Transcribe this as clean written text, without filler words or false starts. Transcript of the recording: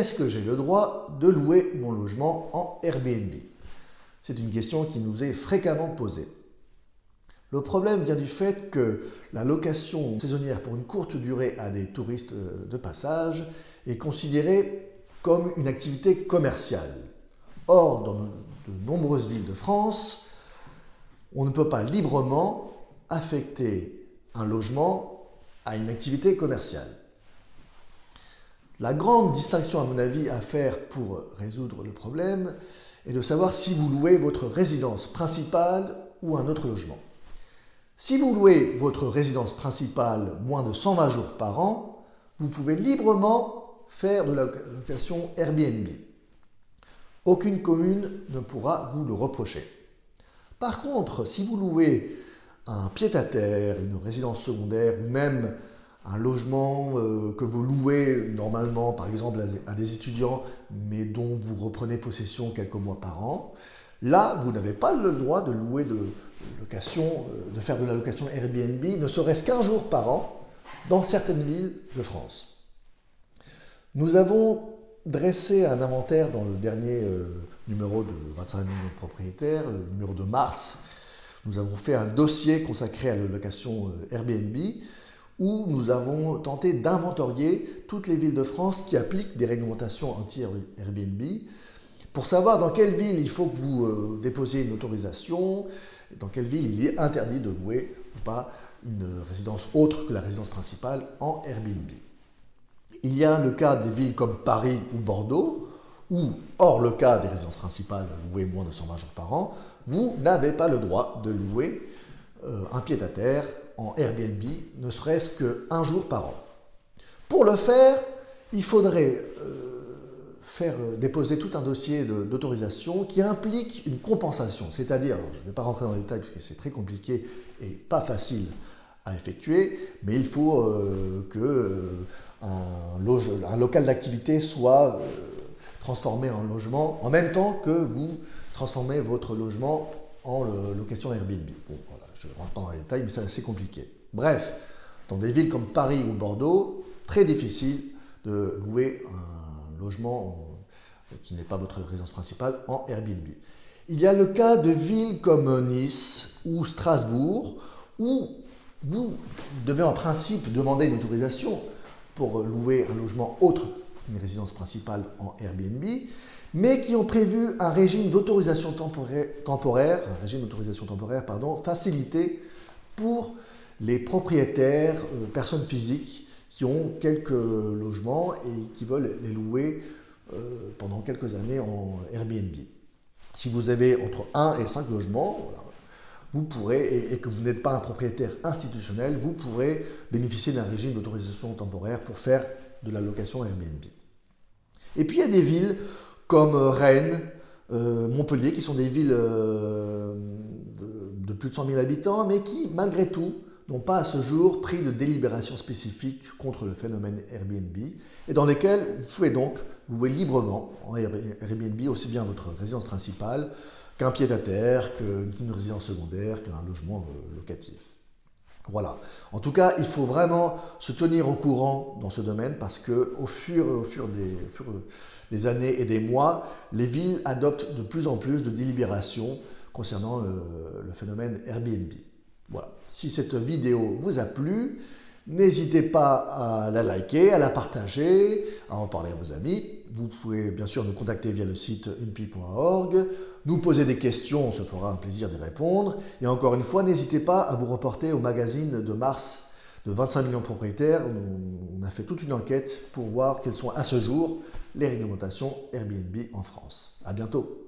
est-ce que j'ai le droit de louer mon logement en Airbnb? C'est une question qui nous est fréquemment posée. Le problème vient du fait que la location saisonnière pour une courte durée à des touristes de passage est considérée comme une activité commerciale. Or, dans de nombreuses villes de France, on ne peut pas librement affecter un logement à une activité commerciale. La grande distinction, à mon avis, à faire pour résoudre le problème est de savoir si vous louez votre résidence principale ou un autre logement. Si vous louez votre résidence principale moins de 120 jours par an, vous pouvez librement faire de la location Airbnb. Aucune commune ne pourra vous le reprocher. Par contre, si vous louez un pied-à-terre, une résidence secondaire ou même un logement que vous louez normalement, par exemple à des étudiants, mais dont vous reprenez possession quelques mois par an, là, vous n'avez pas le droit de louer de faire de la location Airbnb, ne serait-ce qu'un jour par an, dans certaines villes de France. Nous avons dressé un inventaire dans le dernier numéro de 25 millions de propriétaires, le numéro de mars. Nous avons fait un dossier consacré à la location Airbnb, où nous avons tenté d'inventorier toutes les villes de France qui appliquent des réglementations anti-Airbnb pour savoir dans quelle ville il faut que vous déposiez une autorisation, et dans quelle ville il est interdit de louer ou pas une résidence autre que la résidence principale en Airbnb. Il y a le cas des villes comme Paris ou Bordeaux, où, hors le cas des résidences principales louées moins de 120 jours par an, vous n'avez pas le droit de louer un pied-à-terre en Airbnb, ne serait-ce qu'un jour par an. Pour le faire, il faudrait faire déposer tout un dossier d'autorisation qui implique une compensation, c'est-à-dire, je ne vais pas rentrer dans les détails parce que c'est très compliqué et pas facile à effectuer, mais il faut qu'un local d'activité soit transformé en logement en même temps que vous transformez votre logement en location Airbnb. Bon, voilà, je ne rentre pas dans les détails, mais c'est assez compliqué. Bref, dans des villes comme Paris ou Bordeaux, très difficile de louer un logement qui n'est pas votre résidence principale en Airbnb. Il y a le cas de villes comme Nice ou Strasbourg, où vous devez en principe demander une autorisation pour louer un logement autre qu'une résidence principale en Airbnb, mais qui ont prévu un régime d'autorisation temporaire, facilité pour les propriétaires, personnes physiques, qui ont quelques logements et qui veulent les louer pendant quelques années en Airbnb. Si vous avez entre 1 et 5 logements, voilà, vous pourrez, et que vous n'êtes pas un propriétaire institutionnel, vous pourrez bénéficier d'un régime d'autorisation temporaire pour faire de la location Airbnb. Et puis il y a des villes comme Rennes, Montpellier, qui sont des villes de plus de 100 000 habitants, mais qui, malgré tout, n'ont pas à ce jour pris de délibération spécifique contre le phénomène Airbnb, et dans lesquelles vous pouvez donc louer librement en Airbnb aussi bien votre résidence principale qu'un pied-à-terre, qu'une résidence secondaire, qu'un logement locatif. Voilà. En tout cas, il faut vraiment se tenir au courant dans ce domaine parce qu'au fur des années et des mois, les villes adoptent de plus en plus de délibérations concernant le phénomène Airbnb. Voilà. Si cette vidéo vous a plu, n'hésitez pas à la liker, à la partager, à en parler à vos amis. Vous pouvez bien sûr nous contacter via le site unpi.org, nous poser des questions, on se fera un plaisir d'y répondre. Et encore une fois, n'hésitez pas à vous reporter au magazine de mars de 25 millions de propriétaires. On a fait toute une enquête pour voir quelles sont à ce jour les réglementations Airbnb en France. À bientôt.